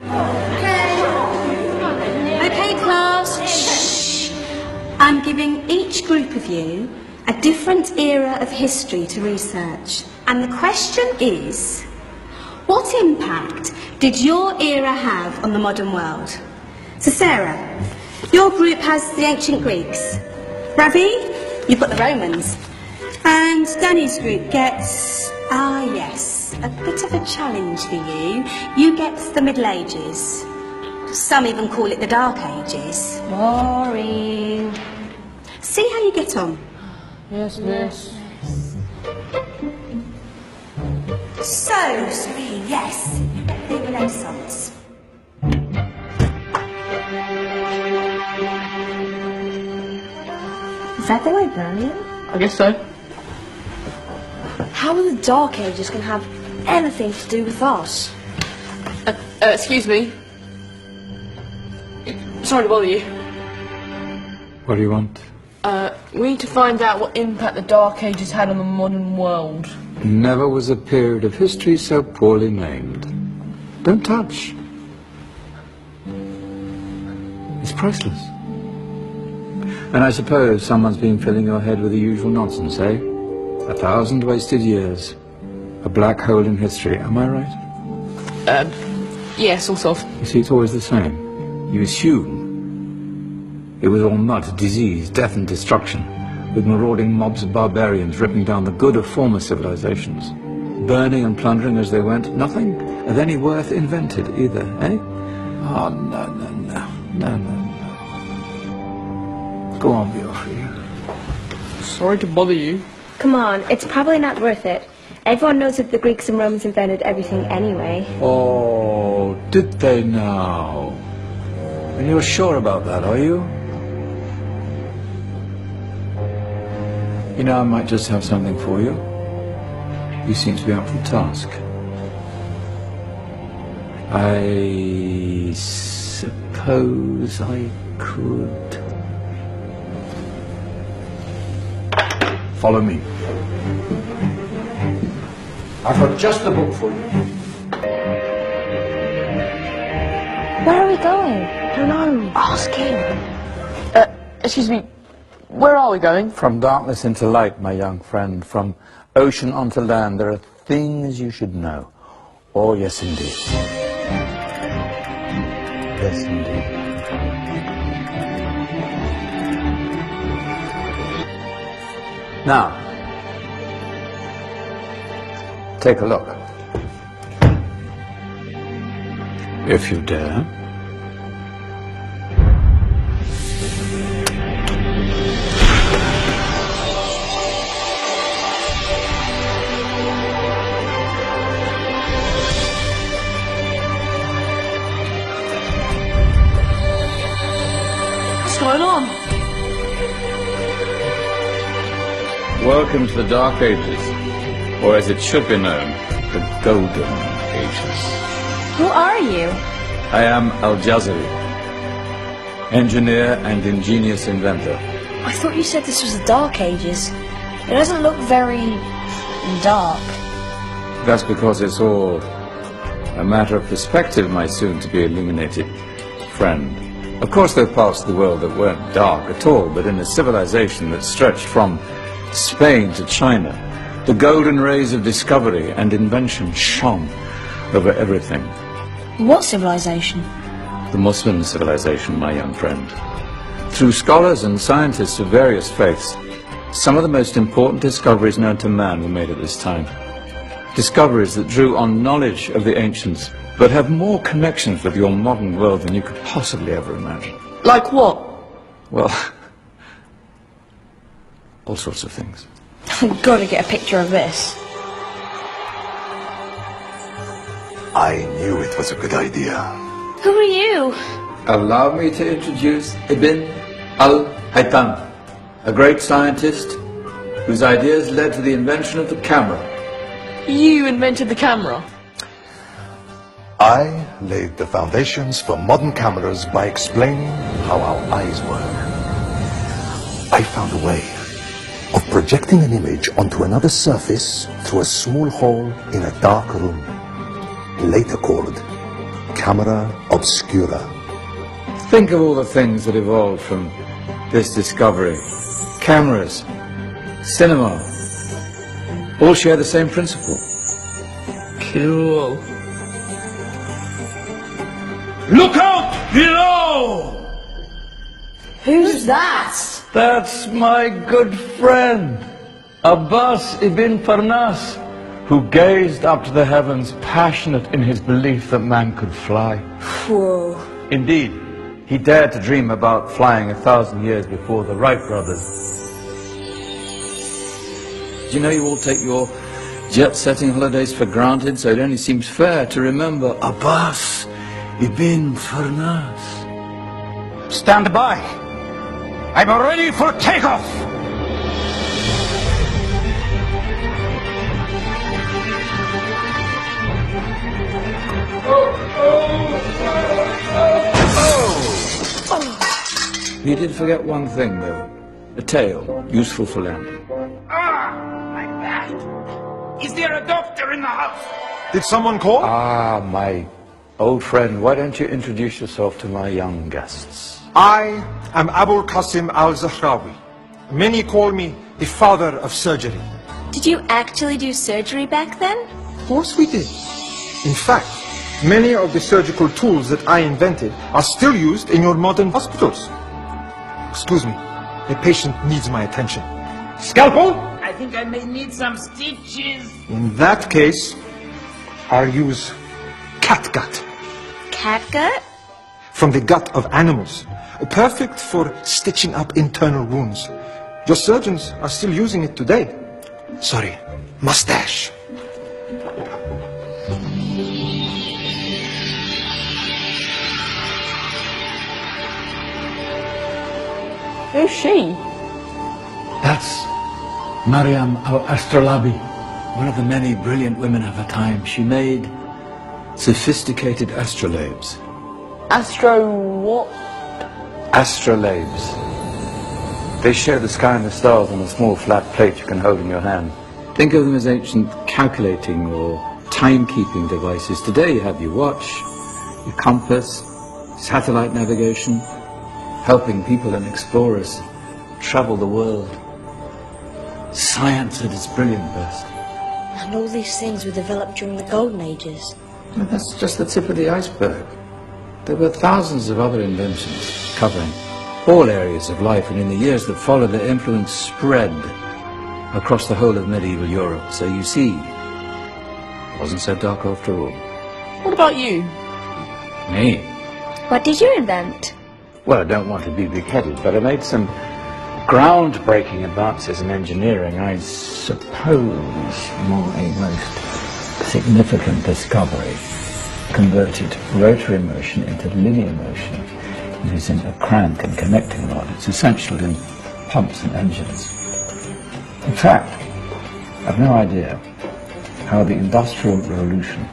Okay, class. Shh. I'm giving each group of you a different era of history to research. And the question is, what impact did your era have on the modern world? So Sarah, your group has the ancient Greeks. Ravi, you've got the Romans. And Danny's group gets, yes, a bit of a challenge for you. You get the Middle Ages. Some even call it the Dark Ages. Boring. See how you get on. Yes, miss. So, Serene, yes, you get the Renaissance. Is that the librarian? I guess so. How are the Dark Ages going to have anything to do with us? Excuse me. Sorry to bother you. What do you want? We need to find out what impact the Dark Ages had on the modern world. Never was a period of history so poorly named. Don't touch. It's priceless. And I suppose someone's been filling your head with the usual nonsense, eh? 1,000 wasted years. A black hole in history, am I right? Yeah, sort of. You see, it's always the same. You assume it was all mud, disease, death and destruction, with marauding mobs of barbarians ripping down the good of former civilizations, burning and plundering as they went. Nothing of any worth invented either, eh? Oh, no. Go on, be off with you. Sorry to bother you. Come on, it's probably not worth it. Everyone knows that the Greeks and Romans invented everything anyway. Oh, did they now? And you're sure about that, are you? You know, I might just have something for you. You seem to be up for the task. I suppose I could... Follow me. I've got just the book for you. Where are we going? I don't know. Ask him. Excuse me. Where are we going? From darkness into light, my young friend. From ocean onto land, there are things you should know. Oh, yes, indeed. Yes, indeed. Now, take a look. If you dare. What's going on? Welcome to the Dark Ages, or as it should be known, the Golden Ages. Who are you? I am Al-Jazari, engineer and ingenious inventor. I thought you said this was the Dark Ages. It doesn't look very... dark. That's because it's all a matter of perspective, my soon-to-be illuminated friend. Of course, there are parts of the world that weren't dark at all, but in a civilization that stretched from Spain to China, the golden rays of discovery and invention shone over everything. What civilization? The Muslim civilization, my young friend. Through scholars and scientists of various faiths, some of the most important discoveries known to man were made at this time. Discoveries that drew on knowledge of the ancients, but have more connections with your modern world than you could possibly ever imagine. Like what? Well, all sorts of things. I've got to get a picture of this. I knew it was a good idea. Who are you? Allow me to introduce Ibn al-Haytham, a great scientist whose ideas led to the invention of the camera. You invented the camera? I laid the foundations for modern cameras by explaining how our eyes work. I found a way of projecting an image onto another surface through a small hole in a dark room, later called camera obscura. Think of all the things that evolved from this discovery. Cameras, cinema, all share the same principle. Cool. Look out below! Who's that? That's my good friend, Abbas ibn Farnas, who gazed up to the heavens, passionate in his belief that man could fly. Whoa. Indeed, he dared to dream about flying 1,000 years before the Wright brothers. Do you know you all take your jet-setting holidays for granted, so it only seems fair to remember Abbas ibn Farnas. Stand by! I'm ready for takeoff! You did forget one thing, though. A tail, useful for landing. My back! Is there a doctor in the house? Did someone call? Ah, my old friend, why don't you introduce yourself to my young guests? I am Abul Qasim al-Zahrawi. Many call me the father of surgery. Did you actually do surgery back then? Of course we did. In fact, many of the surgical tools that I invented are still used in your modern hospitals. Excuse me, a patient needs my attention. Scalpel? I think I may need some stitches. In that case, I'll use catgut Catgut? from the gut of animals. Perfect for stitching up internal wounds. Your surgeons are still using it today. Sorry, mustache. Who's she? That's Maryam al-Astrolabi. One of the many brilliant women of her time. She made sophisticated astrolabes. Astro what? Astrolabes. They show the sky and the stars on a small flat plate you can hold in your hand. Think of them as ancient calculating or timekeeping devices. Today you have your watch, your compass, satellite navigation, helping people and explorers travel the world. Science at its brilliant best. And all these things were developed during the Golden Ages. Well, that's just the tip of the iceberg. There were thousands of other inventions covering all areas of life, and in the years that followed, their influence spread across the whole of medieval Europe. So you see, it wasn't so dark after all. What about you? Me? What did you invent? Well, I don't want to be big-headed, but I made some groundbreaking advances in engineering. I suppose my most significant discovery converted rotary motion into linear motion using a crank and connecting rod. It's essential in pumps and engines. In fact, I've no idea how the Industrial Revolution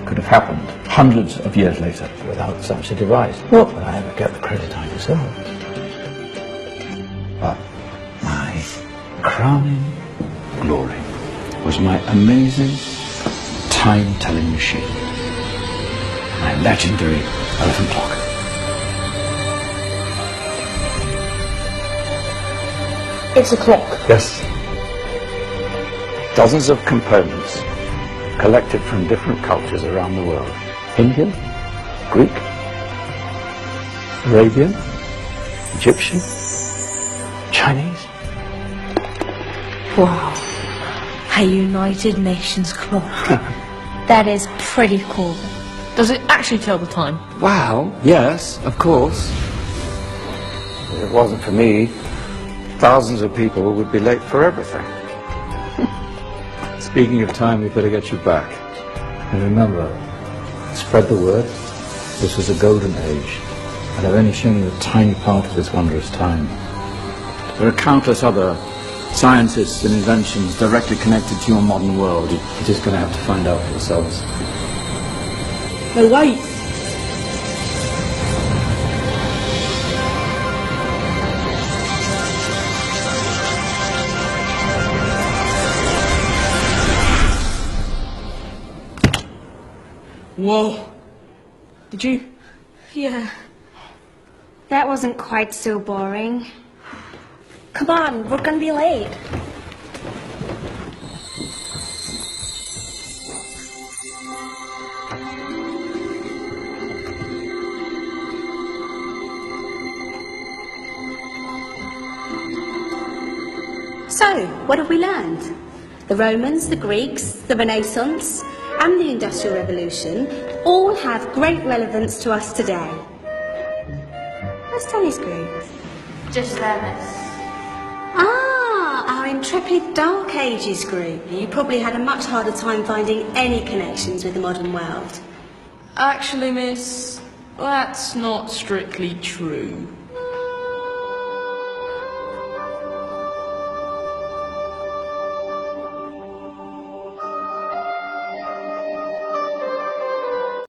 could have happened hundreds of years later without such a device. Not that I ever get the credit I deserve. But my crowning glory was my amazing time-telling machine. My legendary elephant clock. It's a clock. Yes. Dozens of components collected from different cultures around the world. Indian, Greek, Arabian, Egyptian, Chinese. Wow. A United Nations clock. That is pretty cool. Does it actually tell the time? Wow, yes, of course. If it wasn't for me, thousands of people would be late for everything. Speaking of time, we better get you back. And remember, spread the word. This was a golden age, and I've only shown you a tiny part of this wondrous time. There are countless other scientists and inventions directly connected to your modern world. You're just going to have to find out for yourselves. No, wait. Whoa. Did you? Yeah. That wasn't quite so boring. Come on, we're gonna be late. So, what have we learned? The Romans, the Greeks, the Renaissance, and the Industrial Revolution all have great relevance to us today. Where's Tony's group? Just there, miss. Ah, our intrepid Dark Ages group. You probably had a much harder time finding any connections with the modern world. Actually, miss, that's not strictly true.